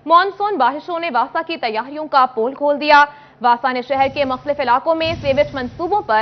Monsoon बारिशों ने वासा की तैयारियों का पोल खोल दिया। वासा ने शहर के मुख्तलिफ इलाकों में सीवेज मंसूबों पर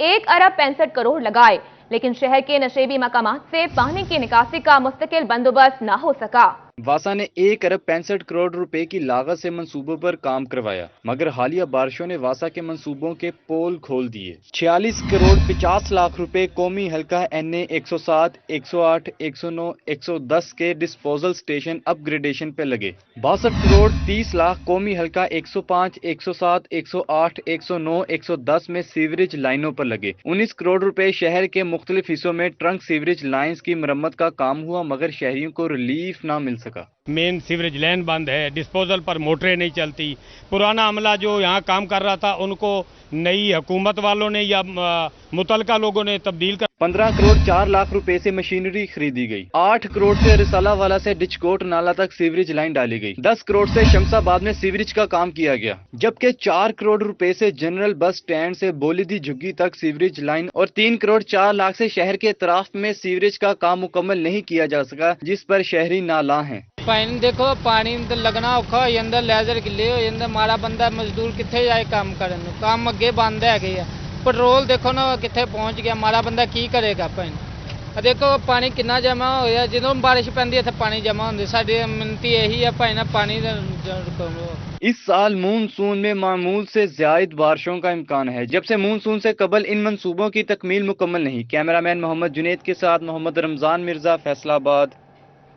1 अरब 65 करोड़ लगाए, लेकिन शहर के नशेबी मकामात से पानी की निकासी का मुस्तकिल बंदोबस्त न हो सका। वासा ने 1 अरब 65 करोड़ रुपए की लागत से मंसूबों पर काम करवाया, मगर हालिया बारिशों ने वासा के मंसूबों के पोल खोल दिए। 46 करोड़ 50 लाख रुपए कौमी हल्का NA 107, 108, 109, 110 के डिस्पोजल स्टेशन अपग्रेडेशन पे लगे। 62 करोड़ 30 लाख कौमी हल्का 105, 107, 108, 109, 110 में सीवरेज लाइनों पर लगे। 19 करोड़ रुपए शहर के मुख्तलिफ हिस्सों में ट्रंक सीवरेज लाइन्स की मरम्मत का काम हुआ, मगर शहरियों को रिलीफ ना मिल सका। मेन सीवरेज लाइन बंद है, डिस्पोजल पर मोटरें नहीं चलती। पुराना अमला जो यहाँ काम कर रहा था उनको नई हुकूमत वालों ने या मुतलका लोगों ने तब्दील कर 15 करोड़ 4 लाख रुपए से मशीनरी खरीदी गई। 8 करोड़ से रिसाला वाला से डिचकोट नाला तक सीवरेज लाइन डाली गई। 10 करोड़ से शमसाबाद में सीवरेज का काम किया गया, जबकि 4 करोड़ रुपए से जनरल बस स्टैंड से बोलीदी झुग्गी तक सीवरेज लाइन और 3 करोड़ 4 लाख से शहर के अतराफ में सीवरेज का काम मुकम्मल नहीं किया जा सका, जिस पर शहरी नाला हैं। पानी देखो, पानी तो लगना औखा हो जाता, लेजर गिले हो जाता, माड़ा बंदा मजदूर कितने जाए काम करने, काम अगे बंद है। पेट्रोल देखो ना कितने पहुंच गया, माड़ा बंदा की करेगा। पानी देखो पानी कितना जमा हो गया, जो बारिश पैंदी है पानी जमा होंगे। साडी मिनती यही है भाई ना पानी इस साल मानसून में मामूल से ज्यादा बारिशों का इम्कान है, जब से मानसून से कबल इन मंसूबों की तकमील मुकम्मल नहीं। कैमरामैन मोहम्मद जुनेद के साथ मोहम्मद रमजान मिर्जा, फैसलाबाद।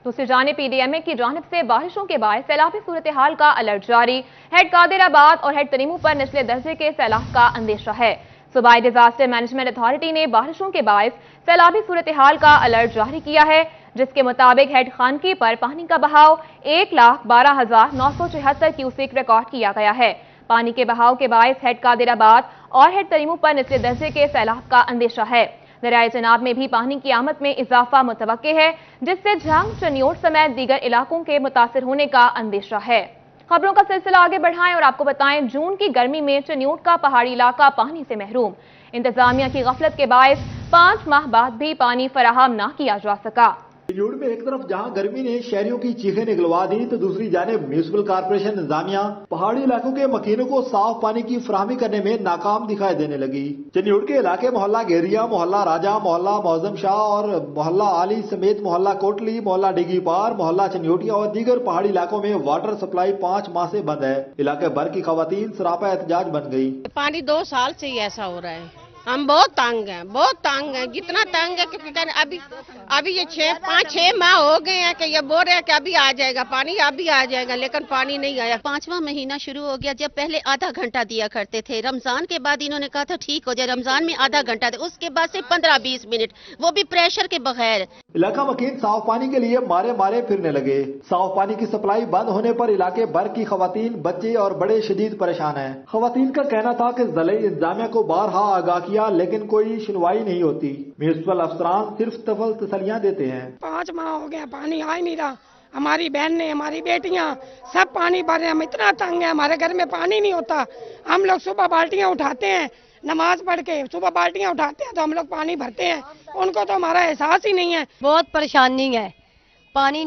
दूसरी जानिब PDMA की जानिब से बारिशों के बाद सैलाबी सूरत हाल का अलर्ट जारी। हेड कादिराबाद और हेड तरीमू पर निचले दर्जे के सैलाब का अंदेशा है। सूबाई डिजास्टर मैनेजमेंट अथॉरिटी ने बारिशों के बायस सैलाबी सूरत हाल का अलर्ट जारी किया है, जिसके मुताबिक हेड खानकी पर पानी का बहाव 1,12,974 क्यूसेक रिकॉर्ड किया गया है। पानी के बहाव के बायस हेड कादिराबाद और हेड तरीमू पर निचले दर्जे के सैलाब का अंदेशा है। दरियाए जनाब में भी पानी की आमद में इजाफा मुतवक्के है, जिससे झांग, चनियोट समेत दीगर इलाकों के मुतासिर होने का अंदेशा है। खबरों का सिलसिला आगे बढ़ाएं और आपको बताएं, जून की गर्मी में चनियोट का पहाड़ी इलाका पानी से महरूम। इंतजामिया की गफलत के बायस 5 माह बाद भी पानी फराहम न किया जा सका। चनियोट में एक तरफ जहां गर्मी ने शहरियों की चीखें निकलवा दी, तो दूसरी जानिब म्यूनिसिपल कारपोरेशन इंतजामिया पहाड़ी इलाकों के मकीनों को साफ पानी की फराहमी करने में नाकाम दिखाई देने लगी। चनियोट के इलाके मोहल्ला घेरिया, मोहल्ला राजा, मोहल्ला मौजम शाह और मोहल्ला आली समेत मोहल्ला कोटली, मोहल्ला डिगी पार, मोहल्ला चनियोटिया और दीगर पहाड़ी इलाकों में वाटर सप्लाई 5 माह से बंद है। इलाके भर की खवातीन सरापा एहतजाज बन गई। पानी 2 साल से ही ऐसा हो रहा है, हम बहुत तंग हैं, बहुत तंग हैं। जितना तंग है कि अभी ये 5-6 माह हो गए हैं कि ये बोल रहे हैं कि अभी आ जाएगा पानी, अभी आ जाएगा, लेकिन पानी नहीं आया। 5वां महीना शुरू हो गया, जब पहले आधा घंटा दिया करते थे। रमजान के बाद इन्होंने कहा था ठीक हो जाए, रमजान में आधा घंटा दे, उसके बाद से 15-20 मिनट, वो भी प्रेशर के बगैर। इलाका मकीन साफ पानी के लिए मारे मारे फिरने लगे। साफ पानी की सप्लाई बंद होने पर इलाके भर की खवातीन, बच्चे और बड़े शदीद परेशान हैं। खवातीन का कहना था कि ज़िले इंतजामिया को बारहा आगाह किया, लेकिन कोई सुनवाई नहीं होती। म्युनिसिपल अफसरान सिर्फ तफल तसलियां देते हैं। 5 माह हो गया, पानी आ ही नहीं रहा। हमारी बहनें, हमारी बेटियां सब पानी भर रहे हैं। हम इतना तंग है, हमारे घर में पानी नहीं होता। हम लोग सुबह बाल्टियां उठाते हैं, नमाज पढ़ के सुबह बाल्टियां उठाते हैं तो हम लोग पानी भरते हैं, उनको तो हमारा एहसास ही नहीं है। बहुत परेशानी है। पानी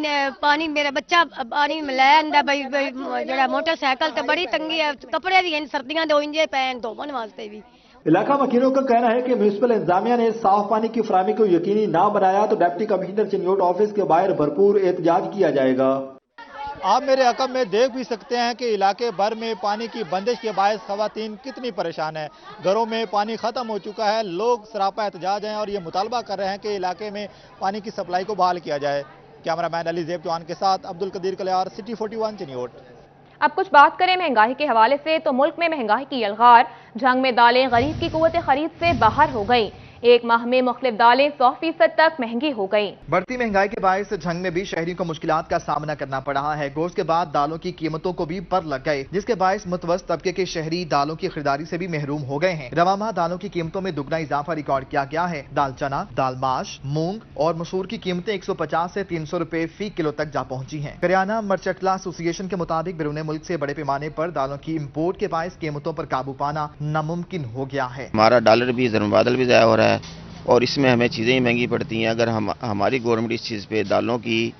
मेरा बच्चा पानी में लैंदा भाई जरा मोटरसाइकिल तो बड़ी तंगी है, कपड़े भी सर्दियां दो इंजे पैन धोने वास्ते भी। इलाका वकीलों का कहना है कि म्युनिसिपल इंतजामिया ने साफ पानी की फराहमी को यकीनी ना बनाया तो डिप्टी कमिश्नर चनियोट ऑफिस के बाहर भरपूर एहतजाज किया जाएगा। आप मेरे अकब में देख भी सकते हैं कि इलाके भर में पानी की बंदिश के बायस खवातीन कितनी परेशान है। घरों में पानी खत्म हो चुका है, लोग सरापा एहतजाज हैं और ये मुतालबा कर रहे हैं कि इलाके में पानी की सप्लाई को बहाल किया जाए। कैमरामैन अली ज़ेब चौहान के साथ अब्दुल कदीर कलियार, सिटी 41 चनियोट। अब कुछ बात करें महंगाई के हवाले से, तो मुल्क में महंगाई की यलगार। जंग में दालें गरीब की कुव्वत खरीद से बाहर हो गई। एक माह में मुख्तलिफ दालें 100% तक महंगी हो गई। बढ़ती महंगाई के बायस जंग में भी शहरियों को मुश्किलात का सामना करना पड़ रहा है। गोश्त के बाद दालों की कीमतों को भी पर लग गए, जिसके बायस मुतवस्सित तबके के शहरी दालों की खरीदारी से भी महरूम हो गए हैं। रवा माह दालों की कीमतों में दुगना इजाफा रिकॉर्ड किया गया है। दाल चना, दाल माश, मूंग और मसूर की कीमतें 150 से 300 रुपए फी किलो तक जा पहुंची हैं। करियाना मर्चेंटला एसोसिएशन के मुताबिक बैरून मुल्क से बड़े पैमाने पर दालों की इम्पोर्ट के बायस कीमतों पर काबू पाना नामुमकिन हो गया है। हमारा डॉलर भी ज़रमबादल भी ज़ाया हो रहा है और इसमें हमें चीज़ें ही महंगी पड़ती हैं। अगर हमारी गवर्नमेंट इस चीज़ पे दालों की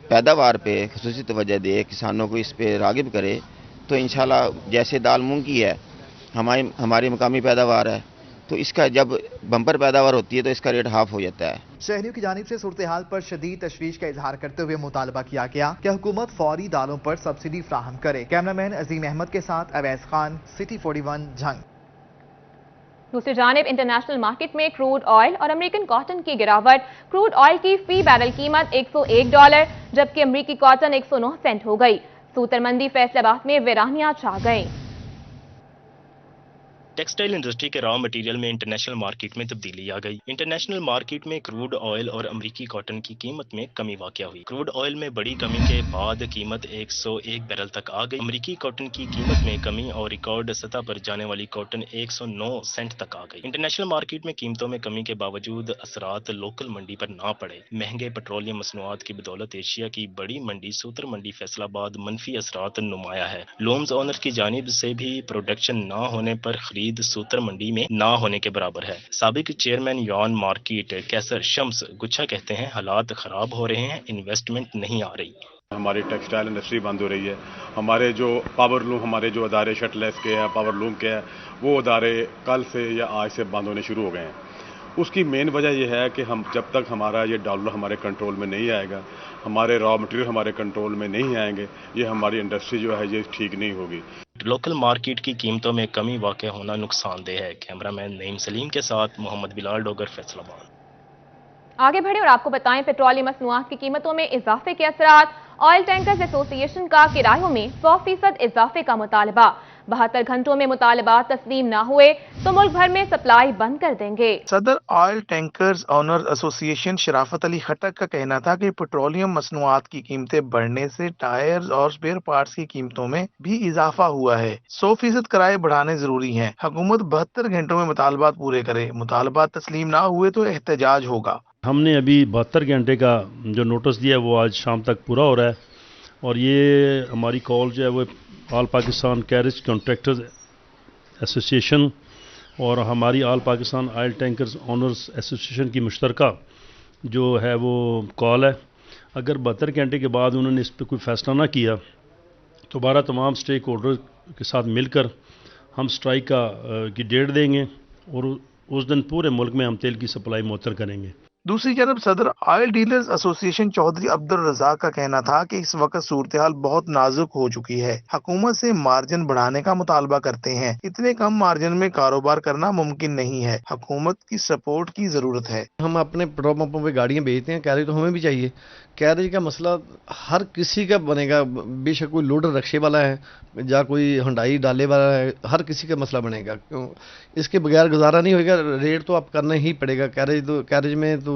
पैदावार पे खसूसी तवज्जो दे, किसानों को इस पे रागिब करे, तो इंशाल्लाह जैसे दाल मूंग की है हमारी मकामी पैदावार है, तो इसका जब बम्पर पैदावार होती है तो इसका रेट हाफ हो जाता है। शहरियों की जानिब से सूरत हाल पर शदीद तशवीश का इजहार करते हुए मुतालबा किया गया कि हुकूमत फौरी दालों पर सब्सिडी फ्राहम करे। कैमरामैन अजीम अहमद के साथ अवैस खान, सिटी 41 झंग। दूसरी जानिब इंटरनेशनल मार्केट में क्रूड ऑयल और अमेरिकन कॉटन की गिरावट। क्रूड ऑयल की फी बैरल कीमत $101 जबकि अमेरिकी कॉटन 109 सेंट हो गई। सूतरमंदी फैसलाबाद में वीरानियां छा गई। टेक्सटाइल इंडस्ट्री के रॉ मटेरियल में इंटरनेशनल मार्केट में तब्दीली आ गई। इंटरनेशनल मार्केट में क्रूड ऑयल और अमरीकी कॉटन की कीमत में कमी वाक़या हुई। क्रूड ऑयल में बड़ी कमी के बाद कीमत 101 बैरल तक आ गई। अमरीकी कॉटन की कीमत में कमी और रिकॉर्ड सतह पर जाने वाली कॉटन 109 सेंट तक आ गई। इंटरनेशनल मार्केट में कीमतों में कमी के बावजूद असरात लोकल मंडी पर ना पड़े। महंगे पेट्रोलियम मसनूआत की बदौलत एशिया की बड़ी मंडी सूतर मंडी फैसलाबाद मनफी असरात नुमाया है। लूम्स ओनर की जानिब से भी प्रोडक्शन ना होने पर खरीद सूतर मंडी में ना होने के बराबर है। साबिक चेयरमैन यॉन मार्केट कैसर शम्स गुच्छा कहते हैं हालात खराब हो रहे हैं, इन्वेस्टमेंट नहीं आ रही। हमारी टेक्सटाइल इंडस्ट्री बंद हो रही है। हमारे जो पावर लूम, हमारे जो अदारे शटलेस के हैं, पावर लूम के हैं, वो अदारे कल से या आज से बंद होने शुरू हो गए हैं। उसकी मेन वजह यह है कि हम जब तक हमारा ये डॉलर हमारे कंट्रोल में नहीं आएगा, हमारे रॉ मटेरियल हमारे कंट्रोल में नहीं आएंगे, ये हमारी इंडस्ट्री जो है ये ठीक नहीं होगी। लोकल मार्केट की कीमतों में कमी वाक़ होना नुकसानदेह है। कैमरामैन नईम सलीम के साथ मोहम्मद बिलाल डोगर, फैसलाबाद। आगे बढ़े और आपको बताएं पेट्रोलियम मसनूआत की कीमतों में इजाफे के असरात। ऑयल टैंकर्स एसोसिएशन का किरायों में 100% इजाफे का मुतालबा। 72 घंटों में मुतालबात तस्लीम ना हुए तो मुल्क भर में सप्लाई बंद कर देंगे। सदर ऑयल टैंकर्स ओनर्स एसोसिएशन शराफत अली खटक का कहना था कि पेट्रोलियम मसनूआत की कीमतें बढ़ने से टायर्स और स्पेयर पार्ट्स की कीमतों में भी इजाफा हुआ है। 100% किराए बढ़ाने जरूरी हैं। हुकूमत 72 घंटों में मुतालबात पूरे करे। मुतालबात तस्लीम ना हुए तो एहतजाज होगा। हमने अभी 72 घंटे का जो नोटिस दिया है वो आज शाम तक पूरा हो रहा है और ये हमारी कॉल जो है वो all Pakistan carriage contractors association और हमारी all Pakistan oil tankers owners association की मुश्तरका जो है वो कॉल है। अगर 72 घंटे के बाद उन्होंने इस पर कोई फैसला ना किया तो दोबारा तमाम स्टेक होल्डर के साथ मिलकर हम स्ट्राइक की डेट देंगे और उस दिन पूरे मुल्क में हम तेल की सप्लाई मुअत्तर करेंगे। दूसरी तरफ सदर oil dealers association Chaudhry Abdul Razzaq का कहना था कि इस वक्त सूरत हाल बहुत नाजुक हो चुकी है। हुकूमत से मार्जिन बढ़ाने का मुतालबा करते हैं। इतने कम मार्जिन में कारोबार करना मुमकिन नहीं है। हुकूमत की सपोर्ट की जरूरत है। हम अपने पेट्रोल पंपों पे गाड़ियां बेचते हैं, कैरेज तो हमें भी चाहिए। कैरेज का मसला हर किसी का बनेगा, बेशक कोई लोडर रक्शे वाला है या कोई हुंडाई डाले वाला है, हर किसी का मसला बनेगा। क्यों इसके बगैर गुजारा नहीं होगा। रेट तो आप करना ही पड़ेगा। कैरेज में तो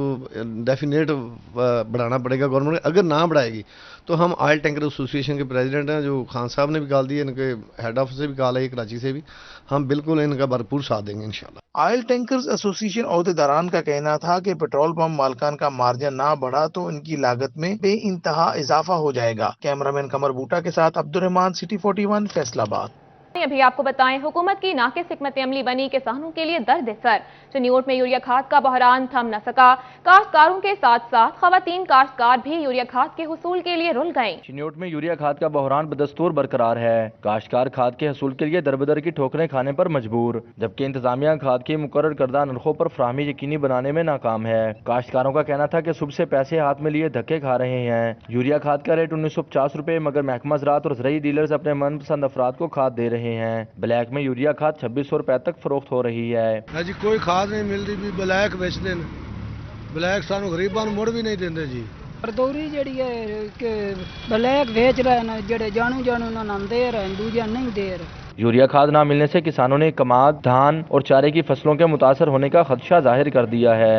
डेफिनेट बढ़ाना पड़ेगा गवर्नमेंट। अगर ना बढ़ाएगी तो हम ऑयल टैंकर एसोसिएशन के प्रेसिडेंट हैं जो खान साहब ने भी कॉल दी है, इनके हेड ऑफिस से भी कॉल है, कराची से भी, हम बिल्कुल इनका भरपूर साथ देंगे इंशाल्लाह। ऑयल टैंकर्स एसोसिएशन अहदेदारान का कहना था कि पेट्रोल पंप मालकान का मार्जिन ना बढ़ा तो इनकी लागत में बेइंतहा इजाफा हो जाएगा। कैमरामैन कमर बूटा के साथ अब्दुल रहमान, सिटी 41 फैसलाबाद। अभी आपको बताएं हुकूमत की नाकिस हिकमत अमली बनी किसानों के लिए दर्द सर। चिन्योट में यूरिया खाद का बहरान थम न सका। काश्तकारों के साथ साथ खवातीन काश्तकार भी यूरिया खाद के हुसूल के लिए रुल गए। चिन्योट में यूरिया खाद का बहरान बदस्तूर बरकरार है। काश्तकार खाद के हसूल के लिए दरबदर की ठोकरें खाने पर मजबूर, जबकि इंतजामिया खाद की मुकर्रर करदा नरखों पर फराहमी यकीनी बनाने में नाकाम है। काश्तकारों का कहना था कि सुबह से पैसे हाथ में लिए धक्के खा रहे हैं। यूरिया खाद का रेट 1950 रुपए, मगर महकमा ज़राअत और ज़राई डीलर्स अपने मनपसंद अफराद को खाद दे रहे हैं। ब्लैक में यूरिया खाद 2600 रुपए तक फरोख्त हो रही है। जी कोई खाद नहीं मिल रही, भी ब्लैक बेचते हैं। ब्लैक सानू गरीबां मुड़ भी नहीं देंगे जी। परदौरी जड़ी है कि ब्लैक बेच रहे हैं, जड़े जानू ना दे रहे हैं, दूजा नहीं दे रहे। यूरिया खाद ना मिलने से किसानों ने कमाद, धान और चारे की फसलों के मुतासर होने का खदशा जाहिर कर दिया है।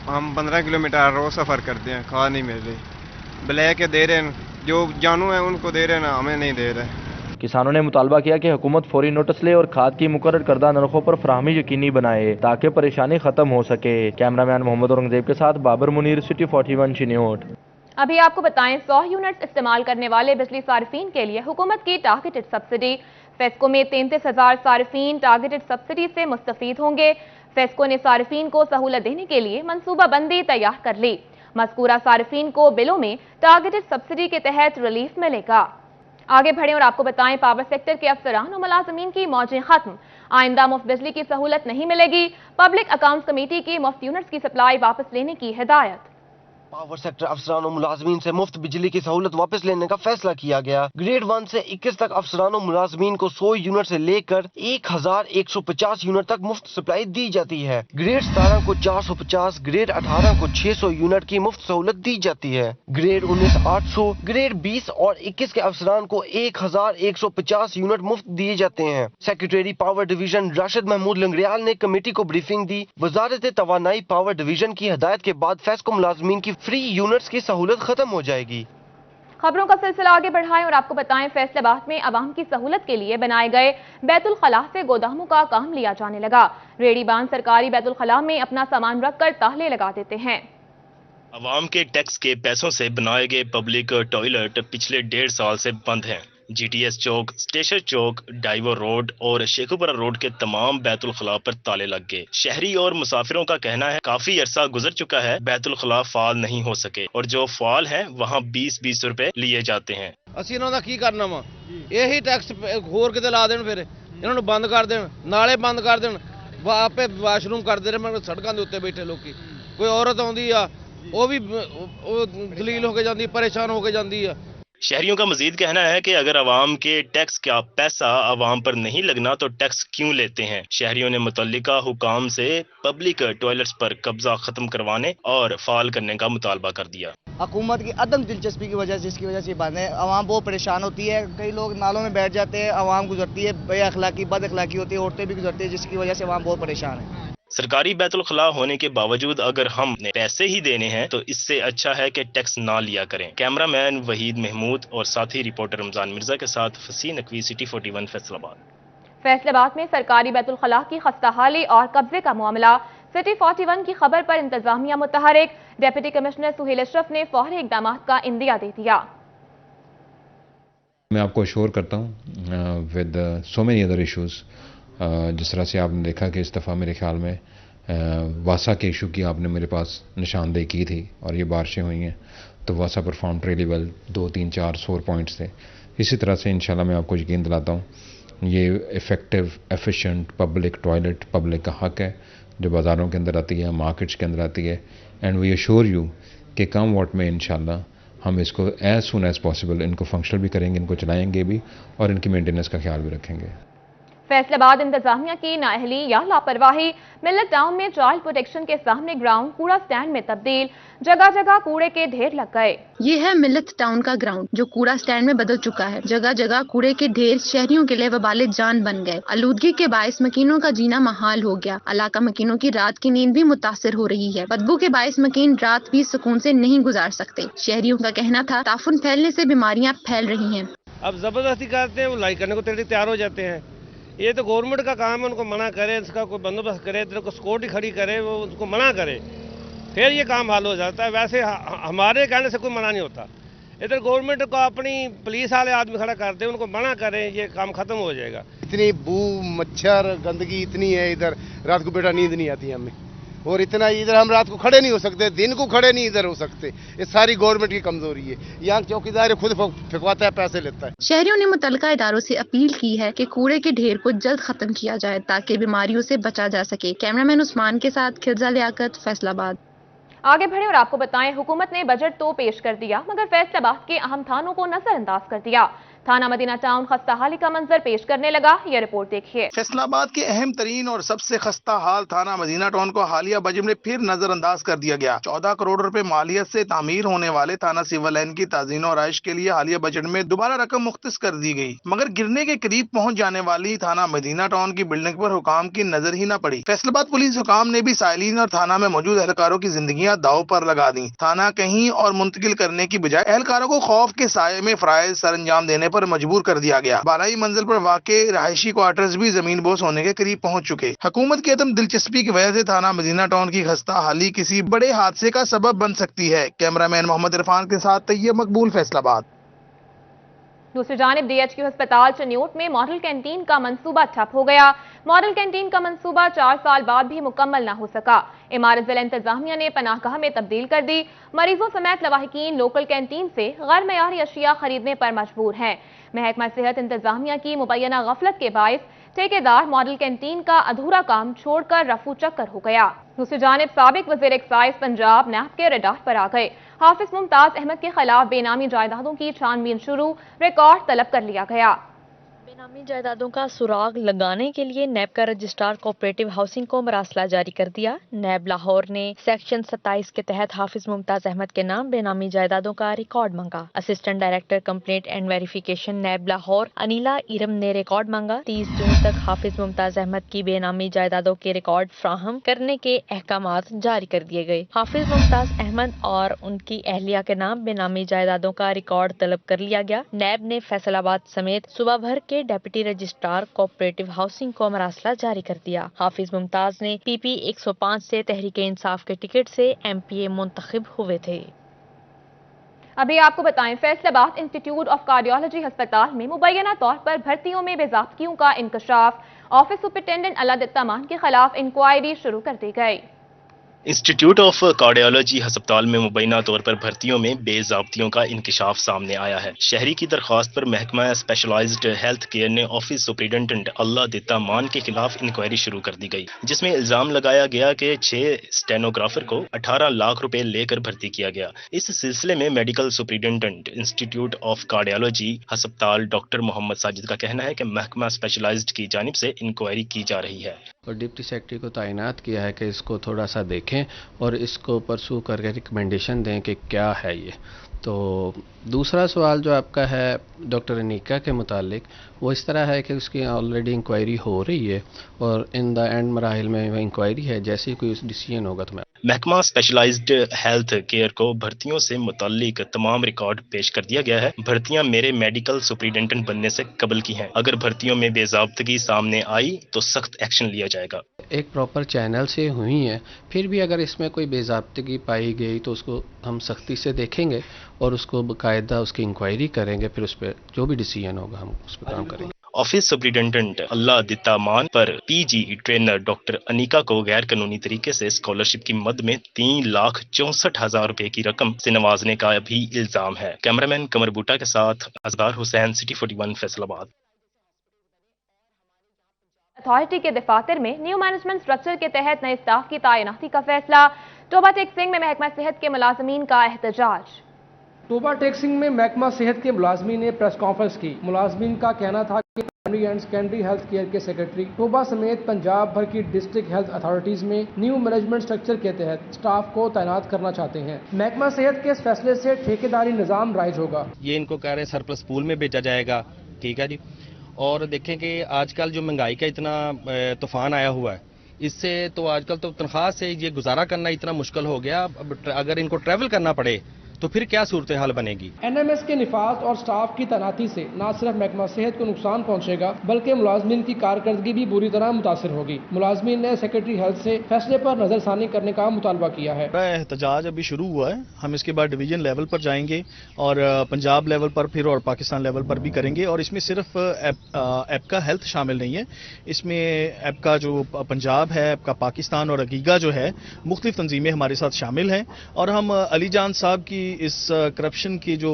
हम 15 किलोमीटर रोज सफर करते हैं, खाद नहीं मिल रही। ब्लैक दे रहे हैं, जो जानू है उनको दे रहे हैं, हमें नहीं दे रहे। किसानों ने मुतालबा किया कि हुकूमत फौरी नोटिस ले और खाद की मुकर्रर करदा नरखों पर फराहमी यकीनी बनाए ताकि परेशानी खत्म हो सके। कैमरामैन मोहम्मद औरंगजेब के साथ बाबर मुनीर, सिटी 41 चिन्योट। अभी आपको बताएं 100 यूनिट्स इस्तेमाल करने वाले बिजली सार्फिन के लिए हुकूमत की टारगेटेड सब्सिडी। फेस्को में 33,000 सार्फिन टारगेटेड सब्सिडी से मुस्तफीद होंगे। फेस्को ने सार्फिन को सहूलत देने के लिए मनसूबा बंदी तैयार कर ली। मज़कूरा सारिफीन को बिलों में टारगेटेड सब्सिडी के तहत रिलीफ मिलेगा। आगे बढ़े और आपको बताएं, पावर सेक्टर के अफसरान और मुलाजमीन की मौजें खत्म, आइंदा मुफ्त बिजली की सहूलत नहीं मिलेगी। पब्लिक अकाउंट्स कमेटी की मुफ्त यूनिट्स की सप्लाई वापस लेने की हिदायत। पावर सेक्टर अफसरान और मुलाजमीन से मुफ्त बिजली की सहूलत वापस लेने का फैसला किया गया। ग्रेड 1 से 21 तक अफसरान और मुलाजमीन को 100 यूनिट से लेकर 1150 यूनिट तक मुफ्त सप्लाई दी जाती है। ग्रेड 17 को 450, ग्रेड 18 को 600 यूनिट की मुफ्त सहूलत दी जाती है। ग्रेड 19 800, ग्रेड 20 और 21 के अफसरान को 1150 यूनिट मुफ्त दिए जाते हैं। Secretary power division Rashid Mahmood Langrial ने कमेटी को ब्रीफिंग दी। वजारत तवानाई पावर डिवीजन की हिदायत के बाद फेस्को मुलाजमीन की फ्री यूनिट्स की सहूलत खत्म हो जाएगी। खबरों का सिलसिला आगे बढ़ाएं और आपको बताएं, फैसलाबाद में अवाम की सहूलत के लिए बनाए गए बैतुल खला से गोदामों का काम लिया जाने लगा। रेहड़ीबान सरकारी बैतुल खला में अपना सामान रखकर ताले लगा देते हैं। अवाम के टैक्स के पैसों से बनाए गए पब्लिक टॉयलेट पिछले 1.5 साल से बंद हैं। GTS चौक, स्टेशन चौक, डाइवो रोड और शेखुपुरा रोड के तमाम बैतुल खला पर ताले लग गए। शहरी और मुसाफिरों का कहना है काफी अरसा गुजर चुका है, बैतुल खला फाल नहीं हो सके और जो फाल है वहाँ 20-20 रुपए लिए जाते हैं। ਅਸੀਂ ਇਹਨਾਂ ਦਾ ਕੀ ਕਰਨਾ ਵਾ, ਇਹੀ ਟੈਕਸ ਹੋਰ ਕਿਤੇ ਲਾ ਦੇਣ, ਫਿਰ ਇਹਨਾਂ ਨੂੰ ਬੰਦ ਕਰ ਦੇਣ, ਨਾਲੇ ਬੰਦ ਕਰ ਦੇਣ, ਆਪੇ ਵਾਸ਼ਰੂਮ ਕਰਦੇ ਰਹਿਣ ਸੜਕਾਂ ਦੇ ਉੱਤੇ ਬੈਠੇ ਲੋਕੀ। ਕੋਈ ਔਰਤ ਆਉਂਦੀ ਆ ਉਹ ਵੀ ਦਲੀਲ ਹੋ ਕੇ ਜਾਂਦੀ, परेशान हो के ਜਾਂਦੀ ਆ। शहरियों का मजीद कहना है कि अगर अवाम के टैक्स का पैसा अवाम पर नहीं लगना तो टैक्स क्यों लेते हैं। शहरियों ने मुतल्लिका हुकाम से पब्लिक टॉयलेट्स पर कब्जा खत्म करवाने और फाल करने का मुतालबा कर दिया। हुकूमत की अदम दिलचस्पी की वजह से, जिसकी वजह से बंद है, अवाम बहुत परेशान होती है। कई लोग नालों में बैठ जाते हैं, अवाम गुजरती है, बेअखलाकी बद अखलाकी होती है, औरतें भी गुजरती है, जिसकी वजह से अवाम बहुत परेशान है। सरकारी बैतुल खला होने के बावजूद अगर हम पैसे ही देने हैं तो इससे अच्छा है कि टैक्स ना लिया करें। कैमरामैन वहीद महमूद और साथी रिपोर्टर रमजान मिर्जा के साथ फसी नकवी, सिटी 41 फैसलाबाद। फैसलाबाद में सरकारी बैतुल खला की खस्ताहाली और कब्जे का मामला, सिटी 41 की खबर पर इंतजामिया मुतहरिक। डेप्यूटी कमिश्नर सुहेल अशरफ ने फौरी इकदाम का इंदिया दे दिया। मैं आपको अश्योर करता हूँ with so many other issues, जिस तरह से आपने देखा कि इस दफ़ा मेरे ख्याल में वासा के इशू की आपने मेरे पास निशानदेही की थी और ये बारिशें हुई हैं तो वासा perform really well, 2, 3, 4 score points थे। इसी तरह से इंशाल्लाह मैं आपको यकीन दिलाता हूँ ये effective efficient public toilet public का हक है जो बाज़ारों के अंदर आती है, मार्केट्स के अंदर आती है। एंड वी अश्योर यू कि कम वॉट में इंशाल्लाह हम इसको एज सुन एज पॉसिबल इनको फंक्शनल भी करेंगे, इनको चलाएंगे भी और इनकी मेंटेनेंस का ख्याल भी रखेंगे। फैसलाबाद इंतजामिया की नाअहली या लापरवाही, मिल्लत टाउन में चाइल्ड प्रोटेक्शन के सामने ग्राउंड कूड़ा स्टैंड में तब्दील, जगह जगह कूड़े के ढेर लग गए। ये है मिल्लत टाउन का ग्राउंड जो कूड़ा स्टैंड में बदल चुका है। जगह जगह कूड़े के ढेर शहरियों के लिए वबाले जान बन गए। आलूदगी के बायस मकीनों का जीना महाल हो गया। इलाका मकीनों की रात की नींद भी मुतासिर हो रही है। बदबू के बायस मकीन रात भी सुकून से नहीं गुजार सकते। शहरियों का कहना था ताफुन फैलने से बीमारियां फैल रही हैं। अब जबरदस्ती करते हैं, वो लाई करने को तैयार हो जाते हैं। ये तो गवर्नमेंट का काम है, उनको मना करे, इसका कोई बंदोबस्त करे, इधर को सिक्योरिटी खड़ी करे, वो उसको मना करे, फिर ये काम हल हो जाता है। वैसे हमारे कहने से कोई मना नहीं होता। इधर गवर्नमेंट को अपनी पुलिस वाले आदमी खड़ा कर दे, उनको मना करें, ये काम खत्म हो जाएगा। इतनी बू, मच्छर, गंदगी इतनी है इधर, रात को बेटा नींद नहीं आती हमें। और इतना इधर हम रात को खड़े नहीं हो सकते, दिन को खड़े नहीं इधर हो सकते। ये सारी गवर्नमेंट की कमजोरी है। यहाँ चौकीदार खुद फेंकवाता है, पैसे लेता है। शहरियों ने मुतल्लिका इदारों से अपील की है कि कूड़े के ढेर को जल्द खत्म किया जाए ताकि बीमारियों से बचा जा सके। कैमरामैन उस्मान के साथ खिलजा लियाकत, फैसलाबाद। आगे बढ़े और आपको बताएं, हुकूमत ने बजट तो पेश कर दिया मगर फैसलाबाद के अहम थानों को नजरअंदाज कर दिया। थाना मदीना टाउन खस्ताहाली का मंजर पेश करने लगा, यह रिपोर्ट देखिए। फैसलाबाद के अहम तरीन और सबसे खस्ता हाल थाना मदीना टाउन को हालिया बजट में फिर नजरअंदाज कर दिया गया। 14 करोड़ रुपए मालियत से तामीर होने वाले थाना सिविल लाइन की ताज़ीन और आइश के लिए हालिया बजट में दोबारा रकम मुख्तस कर दी गई, मगर गिरने के करीब पहुंच जाने वाली थाना मदीना टाउन की बिल्डिंग पर हुकाम की नजर ही न पड़ी। फैसलाबाद पुलिस हुकाम ने भी साइलिन और थाना में मौजूद एहलकारों की जिंदगियां दाव पर लगा दी। थाना कहीं और मुंतकिल करने की बजाय एहलकारों को खौफ के साये में फराइज सर अंजाम देने पर मजबूर कर दिया गया। 12वीं मंजिल पर वाक़े रहायशी क्वार्टर्स भी जमीन बोस होने के करीब पहुंच चुके। हुकूमत की अदम दिलचस्पी की वजह से थाना मदीना टाउन की खस्ता हाली किसी बड़े हादसे का सबब बन सकती है। कैमरामैन मोहम्मद इरफान के साथ तैयब मकबूल, फैसलाबाद। दूसरी जानिब DHQ अस्पताल चन्योट में मॉडल कैंटीन का मंसूबा ठप हो गया। मॉडल कैंटीन का मंसूबा 4 साल बाद भी मुकम्मल न हो सका। इमारत जिला इंतजामिया ने पनाहगाह में तब्दील कर दी। मरीजों समेत लवाहिकीन लोकल कैंटीन से गैर मयारी अशिया खरीदने पर मजबूर हैं। महकमा सेहत इंतजामिया की मुबैना गफलत के बायस ठेकेदार मॉडल कैंटीन का अधूरा काम छोड़कर रफू चक्कर हो गया। दूसरी जानिब साबिक वजीर एक्साइज पंजाब नैब के रडार पर आ गए। हाफिज मुमताज अहमद के खिलाफ बेनामी जायदादों की छानबीन शुरू, रिकॉर्ड तलब कर लिया गया। बेनामी जायदादों का सुराग लगाने के लिए नैब का रजिस्ट्रार कोऑपरेटिव हाउसिंग को मरासला जारी कर दिया। नैब लाहौर ने सेक्शन 27 के तहत हाफिज मुमताज अहमद के नाम बेनामी जायदादों का रिकॉर्ड मांगा। Assistant director complaint and verification NAB Lahore Anila Iram ने रिकॉर्ड मांगा। 30 जून तक हाफिज मुमताज अहमद की बेनामी जायदादों के रिकॉर्ड फ्राहम करने के अहकामात जारी कर दिए गए। हाफिज मुमताज अहमद और उनकी अहलिया के नाम बेनामी जायदादों का रिकॉर्ड तलब कर लिया गया। नैब ने फैसलाबाद समेत सूबा भर के डेप्यूटी रजिस्ट्रार कोऑपरेटिव हाउसिंग को मरासला जारी कर दिया। हाफिज मुमताज ने PP 105 से तहरीक इंसाफ के टिकट से MPA मुंतखब हुए थे। अभी आपको बताएं, फैसलाबाद इंस्टीट्यूट ऑफ कार्डियोलॉजी अस्पताल में मुबैना तौर पर भर्तियों में बेज़ाब्तियों का इंकशाफ। ऑफिस सुपरिटेंडेंट अल्लाह मान के खिलाफ इंक्वायरी शुरू कर दी गई। इंस्टीट्यूट ऑफ कार्डियोलॉजी अस्पताल में मुबैना तौर पर भर्तियों में बेज़ाब्तियों का इंकशाफ सामने आया है। शहरी की दरख्वास्त पर महकमा स्पेशलाइज्ड हेल्थ केयर ने ऑफिस सुपरिटेंडेंट अल्लाह मान के खिलाफ इंक्वायरी शुरू कर दी गई, जिसमें इल्जाम लगाया गया कि 6 स्टेनोग्राफर को 18 लाख रुपए लेकर भर्ती किया गया। इस सिलसिले में medical superintendent institute of cardiology अस्पताल डॉक्टर मोहम्मद साजिद का कहना है कि महकमा स्पेशलाइज्ड की जानिब से इंक्वायरी की जा रही है और डिप्टी सेक्रेटरी को तैनात किया है कि इसको थोड़ा सा देखें और इसको परसू करके रिकमेंडेशन दें कि क्या है ये। तो दूसरा सवाल जो आपका है डॉक्टर अनीका के मुतालिक, वो इस तरह है कि उसकी ऑलरेडी इंक्वायरी हो रही है और इन द एंड मराहिल में वो इंक्वायरी है, जैसे ही कोई डिसीजन होगा तो मैं महकमा स्पेशलाइज्ड हेल्थ केयर को भर्तियों से मुताल्लिक तमाम रिकॉर्ड पेश कर दिया गया है। भर्तियां मेरे मेडिकल सुपरिटेंडेंट बनने से कबल की हैं। अगर भर्तियों में बेज़ाब्तगी सामने आई तो सख्त एक्शन लिया जाएगा। एक प्रॉपर चैनल से हुई है, फिर भी अगर इसमें कोई बेज़ाब्तगी पाई गई तो उसको हम सख्ती से देखेंगे और उसको बाकायदा उसकी इंक्वायरी करेंगे, फिर उस पर जो भी डिसीजन होगा हम उस पर काम करेंगे। ऑफिस सुपरिटेंडेंट अल्लाह मान पर PG ट्रेनर डॉक्टर अनीका को गैर कानूनी तरीके से स्कॉलरशिप की मद में 3,64,000 रुपए की रकम से नवाजने का भी इल्जाम है। कैमरामैन कमर बूटा के साथ अजगार हुसैन, सिटी 41 फैसलाबाद। अथॉरिटी के दफातर में न्यू मैनेजमेंट स्ट्रक्चर के तहत नए स्टाफ की तैनाती का फैसला। टोबा टेक्सिंग में महकमा सेहत के मुलाजमीन का एहतजाज। टोबा टेक्सिंग में महकमा सेहत के मुलाजमीन ने प्रेस कॉन्फ्रेंस की। मुलाजमीन का कहना था कि primary and secondary health care के सेक्रेटरी टोबा समेत पंजाब भर की डिस्ट्रिक्ट हेल्थ अथॉरिटीज में न्यू मैनेजमेंट स्ट्रक्चर के तहत स्टाफ को तैनात करना चाहते हैं। महकमा सेहत के इस फैसले से ठेकेदारी निज़ाम राइज होगा। ये इनको कह रहे हैं सरप्लस पूल में बेचा जाएगा, ठीक है जी। और देखें कि आजकल जो महंगाई का इतना तूफान आया हुआ है, इससे तो आजकल तो तनख्वाह से ये गुजारा करना इतना मुश्किल हो गया। अगर इनको ट्रैवल करना पड़े तो फिर क्या सूरत हाल बनेगी। NMS के निफाज और स्टाफ की तैनाती से न सिर्फ महकमा सेहत को नुकसान पहुंचेगा बल्कि मुलाजमीन की कारकर्दगी भी बुरी तरह मुतासिर होगी। मुलाजमीन ने सेक्रेटरी हेल्थ से फैसले पर नजरसानी करने का मुतालबा किया है। एहतजाज अभी शुरू हुआ है, हम इसके बाद डिवीजन लेवल पर जाएंगे और पंजाब लेवल पर फिर और पाकिस्तान लेवल पर भी करेंगे। और इसमें सिर्फ एपका हेल्थ शामिल नहीं है, इसमें एपका जो पंजाब है, एपका पाकिस्तान और अगीगा जो है, मुख्तलिफ तंजीमें हमारे साथ शामिल हैं। और हम अली जान साहब की इस करप्शन की जो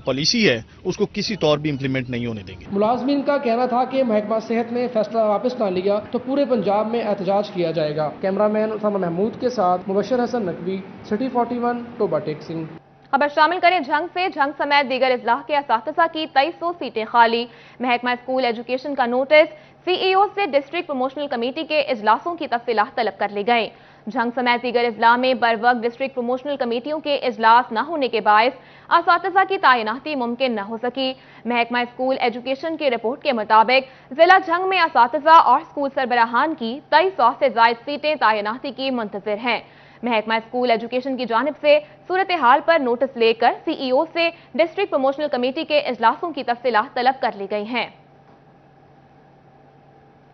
पॉलिसी है उसको किसी तौर भी इम्प्लीमेंट नहीं होने देंगे। मुलाजमीन का कहना था कि महकमा सेहत ने फैसला वापस ना लिया तो पूरे पंजाब में एहतजाज किया जाएगा। कैमरामैन उसामा महमूद के साथ मुबशर हसन नकवी, सिटी 41 टोबा टेक्सिंग। खबर शामिल करें झंग से। झंग समेत दीगर इजलाह के असातिज़ा की 2300 सीटें खाली। महकमा स्कूल एजुकेशन का नोटिस। CEO से डिस्ट्रिक्ट प्रमोशनल कमेटी के इजलासों की तफसीलात तलब कर ली गई। झंग समेत दीगर इजला में बर वक्त डिस्ट्रिक्ट प्रमोशनल कमेटियों के इजलास न होने के बायस असातिज़ा की तैनाती मुमकिन न हो सकी। महकमा स्कूल एजुकेशन की रिपोर्ट के मुताबिक जिला झंग में असातिज़ा और स्कूल सरबराहान की 2300 से जायद सीटें तैनाती की मुंतज़िर हैं। महकमा स्कूल एजुकेशन की जानिब से सूरत हाल पर नोटिस लेकर CEO से डिस्ट्रिक्ट प्रमोशनल कमेटी के इजलासों की तफसीलात तलब कर ली गई हैं।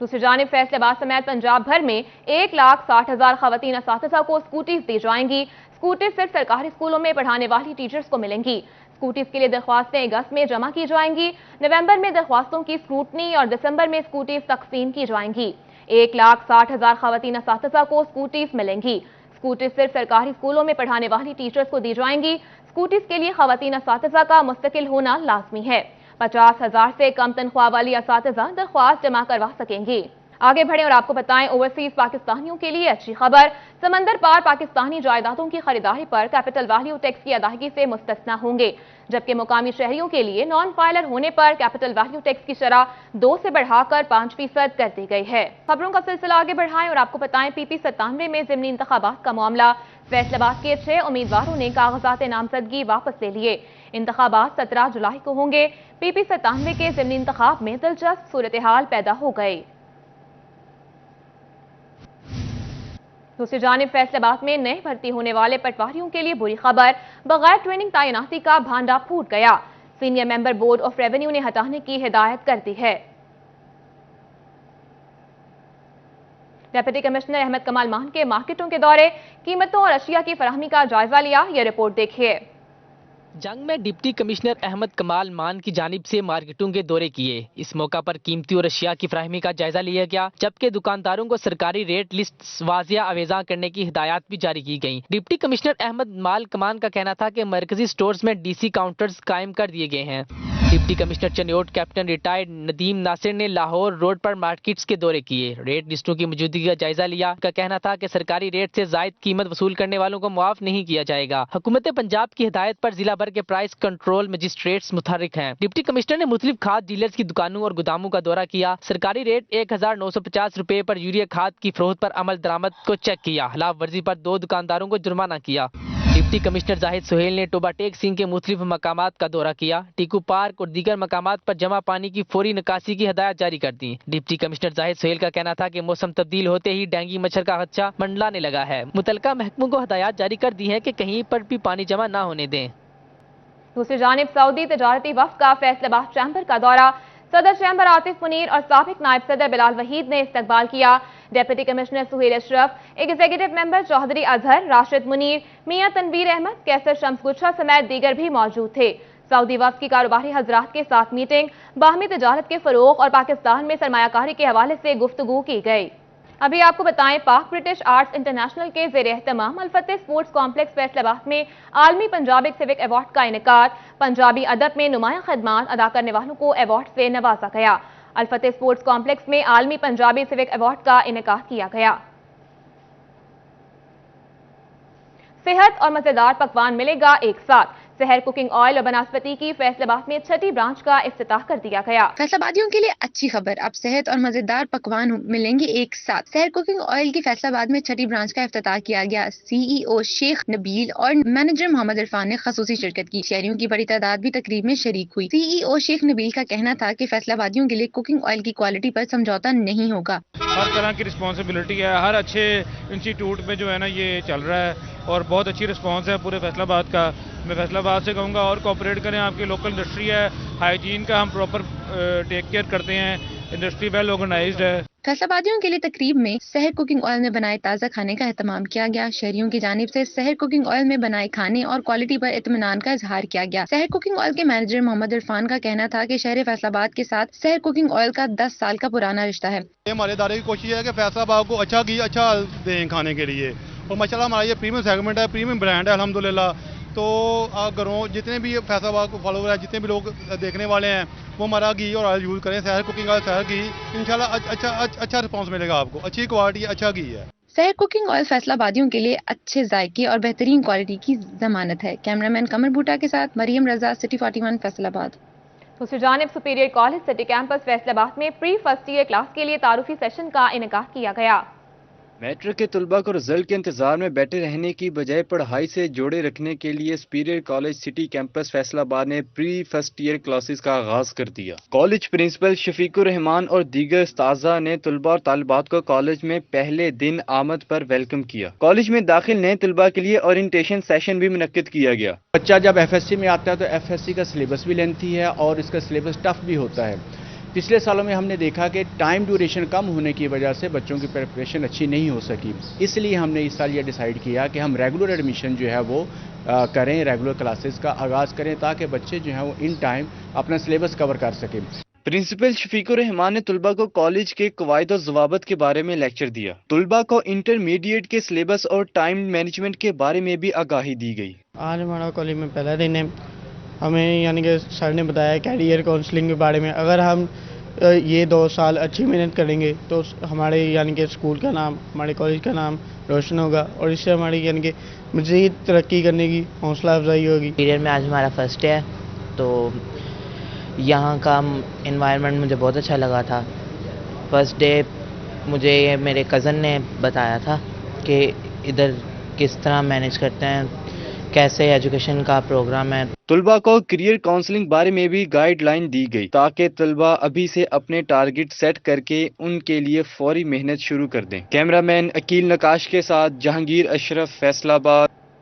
दूसरी जानिब फैसलाबाद समेत पंजाब भर में 1,60,000 खवातीन असातिज़ा को स्कूटीज दी जाएंगी। स्कूटीज सिर्फ सरकारी स्कूलों में पढ़ाने वाली टीचर्स को मिलेंगी। स्कूटीज के लिए दरख्वास्तें अगस्त में जमा की जाएंगी। नवंबर में दरख्वास्तों की स्क्रूटनी और दिसंबर में स्कूटीज तकसीम की जाएंगी। 1,60,000 खवातीन असातिज़ा को स्कूटीज मिलेंगी। स्कूटीज सिर्फ सरकारी स्कूलों में पढ़ाने वाली टीचर्स को दी जाएंगी। स्कूटीज के लिए खवातीन असातिज़ा का मुस्तकिल होना लाजमी है। 50,000 से कम तनख्वाह वाली असातिज़ा दरख्वास्त जमा करवा सकेंगी। आगे बढ़ें और आपको बताएं ओवरसीज पाकिस्तानियों के लिए अच्छी खबर। समंदर पार पाकिस्तानी जायदादों की खरीदारी पर कैपिटल वैल्यू टैक्स की अदायगी से मुस्तस्ना होंगे, जबकि मुकामी शहरियों के लिए नॉन फाइलर होने पर कैपिटल वैल्यू टैक्स की शरह 2 से बढ़ाकर 5% कर दी गई है। खबरों का सिलसिला आगे बढ़ाएं और आपको बताएं PP 97 में ज़िमनी इंतखाबात का मामला। फैसलाबाद के 6 उम्मीदवारों ने कागजात नामजदगी वापस ले लिए। इंतखाबात 17 जुलाई को होंगे। PP 97 के ज़िमनी इंतखाब में दिलचस्प सूरत हाल पैदा हो गई। दूसरी जानिब फैसलाबाद में नए भर्ती होने वाले पटवारियों के लिए बुरी खबर। बगैर ट्रेनिंग तैनाती का भांडा फूट गया। Senior member board of revenue ने हटाने की हिदायत कर दी है। डिप्टी कमिश्नर अहमद कमाल मान के मार्केटों के दौरे, कीमतों और अशिया की फराहमी का जायजा लिया। यह रिपोर्ट देखिए। जंग में डिप्टी कमिश्नर अहमद कमाल मान की जानिब से मार्केटों के दौरे किए। इस मौका पर कीमती और अशिया की फराहमी का जायजा लिया गया, जबकि दुकानदारों को सरकारी रेट लिस्ट वाजिया अवेजा करने की हिदायत भी जारी की गई। डिप्टी कमिश्नर अहमद माल कमान का कहना था कि मरकजी स्टोर्स में DC काउंटर्स कायम कर दिए गए हैं। Deputy commissioner Chiniot captain retired Nadeem Nasir ने लाहौर रोड पर मार्केट्स के दौरे किए, रेट लिस्टों की मौजूदगी का जायजा लिया। का कहना था कि सरकारी रेट से जायद कीमत वसूल करने वालों को मुआफ नहीं किया जाएगा। हुकूमत पंजाब की हिदायत पर जिला भर के प्राइस कंट्रोल मजिस्ट्रेट्स मुतहर्रिक हैं। डिप्टी कमिश्नर ने मुख्तलिफ खाद डीलर्स की दुकानों और गोदामों का दौरा किया। सरकारी रेट 1,950 रुपए पर यूरिया खाद की फरोख्त पर अमल दरामद को चेक किया। खिलाफ वर्जी पर 2 दुकानदारों को जुर्माना किया। डिप्टी कमिश्नर जाहिद सुहेल ने टोबा टेक सिंह के मुख्तलिफ मकामात का दौरा किया। टीकू पार्क और दीगर मकामात पर जमा पानी की फौरी निकासी की हिदायत जारी कर दी। डिप्टी कमिश्नर जाहिद सुहेल का कहना था कि मौसम तब्दील होते ही डेंगू मच्छर का खदशा मंडलाने लगा है। मुतलका महकमों को हिदायत जारी कर दी है कि कहीं पर भी पानी जमा न होने दें। दूसरी जानिब सऊदी तजारती वफ्द का फैसलाबाद चैम्बर का दौरा। सदर चैम्बर आतिफ मुनीर और साबिक नायब सदर बिलाल वहीद ने इस्तकबाल किया। Deputy commissioner Suhail Ashraf, executive member Chaudhry Azhar, Rashid Munir, Mian Tanveer Ahmed, Qaiser Shams Gucha समेत दीगर भी मौजूद थे। सऊदी वफ्द की कारोबारी हजरात के साथ मीटिंग, बाहमी तजारत के फरोग और पाकिस्तान में सरमायाकारी के हवाले से गुफ्तगू की गई। अभी आपको बताएं पाक ब्रिटिश आर्ट्स इंटरनेशनल के ज़ेर एहतमाम अल-फतेह स्पोर्ट्स कॉम्प्लेक्स फैसलाबाद में आलमी पंजाबी सिविक अवार्ड का इनेकाद। पंजाबी अदब में नुमायां खदमात अदा करने वालों को अवार्ड से नवाजा गया। अल-फतेह स्पोर्ट्स कॉम्प्लेक्स में आलमी पंजाबी सिविक अवार्ड का इनेकाद किया गया। सेहत और मजेदार पकवान मिलेगा एक साथ। सहर कुकिंग ऑयल और बनस्पति की फैसलाबाद में 6ठी ब्रांच का इफ्तिताह कर दिया गया। फैसलाबादियों के लिए अच्छी खबर, अब सेहत और मजेदार पकवान मिलेंगे एक साथ। सहर कुकिंग ऑयल की फैसलाबाद में 6ठी ब्रांच का इफ्तिताह किया गया। CEO शेख नबील और मैनेजर मोहम्मद इरफान ने खसूसी शिरकत की। शहरियों की बड़ी तादाद भी तकरीब में शरीक हुई। CEO शेख नबील का कहना था कि फैसलाबादियों के लिए कुकिंग ऑयल की क्वालिटी पर समझौता नहीं होगा। हर तरह की रिस्पॉन्सिबिलिटी है, हर अच्छे इंस्टीट्यूट में जो है ना ये चल रहा है और बहुत अच्छी रिस्पांस है पूरे फैसलाबाद का। मैं फैसलाबाद से कहूँगा और कोऑपरेट करें। आपकी लोकल इंडस्ट्री है, हाइजीन का हम प्रॉपर टेक केयर करते हैं, इंडस्ट्री वेल ऑर्गेनाइज्ड है। फैसलाबादियों के लिए तकरीब में सहर कुकिंग ऑयल में बनाए ताज़ा खाने का एहतमाम किया गया। शहरियों की जानिब से सहर कुकिंग ऑयल में बनाए खाने और क्वालिटी पर इत्मीनान का इजहार किया गया। सहर कुकिंग ऑयल के मैनेजर मोहम्मद इरफान का कहना था कि शहर फैसलाबाद के साथ सहर कुकिंग ऑयल का 10 साल का पुराना रिश्ता है। हमारे इदारे की कोशिश है कि फैसलाबाद को अच्छा दें खाने के लिए, और माशाल्लाह हमारा ये प्रीमियम सेगमेंट है, प्रीमियम ब्रांड है अल्हम्दुलिल्लाह। तो घरों जितने भी फैसलाबाद को फॉलोवर है, जितने भी लोग देखने वाले हैं, वो हमारा घी और ऑयल यूज़ करें, सहर कुकिंग ऑयल, सहर घी। इंशाल्लाह अच्छा रिस्पॉन्स मिलेगा आपको, अच्छी क्वालिटी, अच्छा घी है। सहर कुकिंग ऑयल फैसलाबादियों के लिए अच्छे जायके और बेहतरीन क्वालिटी की जमानत है। कैमरामैन कमर बूटा के साथ मरियम रजा, सिटी 41 फैसलाबाद। दूसरी जानिब superior college city campus Faisalabad में प्री फर्स्ट ईयर क्लास के लिए तारुफी सेशन का इनेकाद किया गया। मैट्रिक के तलबा को रिजल्ट के इंतजार में बैठे रहने की बजाय पढ़ाई से जोड़े रखने के लिए superior college city campus Faisalabad ने प्री फर्स्ट ईयर क्लासेस का आगाज कर दिया। कॉलेज प्रिंसिपल शफीकुर रहमान और दीगर उस्ताज़ा ने तलबा और तालिबात को कॉलेज में पहले दिन आमद पर वेलकम किया। कॉलेज में दाखिल नए तलबा के लिए ओरिएंटेशन सेशन भी मुनक्किद किया गया। बच्चा जब FSC में आता है तो FSC का सिलेबस भी लेंथी है और इसका सिलेबस टफ भी होता है। पिछले सालों में हमने देखा कि टाइम ड्यूरेशन कम होने की वजह से बच्चों की प्रिपरेशन अच्छी नहीं हो सकी, इसलिए हमने इस साल ये डिसाइड किया कि हम रेगुलर एडमिशन जो है वो करें, रेगुलर क्लासेस का आगाज़ करें ताकि बच्चे जो हैं वो इन टाइम अपना सिलेबस कवर कर सकें। प्रिंसिपल शफीकुर रहमान ने तलबा को कॉलेज के कवायद और ज़वाबित के बारे में लेक्चर दिया। तलबा को इंटरमीडिएट के सिलेबस और टाइम मैनेजमेंट के बारे में भी आगाही दी गई। आज हमारा कॉलेज में पहला दिन है, हमें यानी कि सर ने बताया कैरियर काउंसलिंग के बारे में। अगर हम ये 2 साल अच्छी मेहनत करेंगे तो हमारे यानी कि स्कूल का नाम, हमारे कॉलेज का नाम रोशन होगा और इससे हमारी यानी कि मज़ीद तरक्की करने की हौसला अफजाई होगी। पीरियड में आज हमारा फर्स्ट डे है, तो यहाँ का एनवायरनमेंट मुझे बहुत अच्छा लगा था। फर्स्ट डे मुझे मेरे कज़न ने बताया था कि इधर किस तरह मैनेज करते हैं, कैसे एजुकेशन का प्रोग्राम है। तलबा को करियर काउंसलिंग बारे में भी गाइडलाइन दी गई ताकि तलबा अभी से अपने टारगेट सेट करके उनके लिए फौरी मेहनत शुरू कर दें। कैमरामैन अकील नकाश के साथ जहांगीर अशरफ, फैसलाबाद।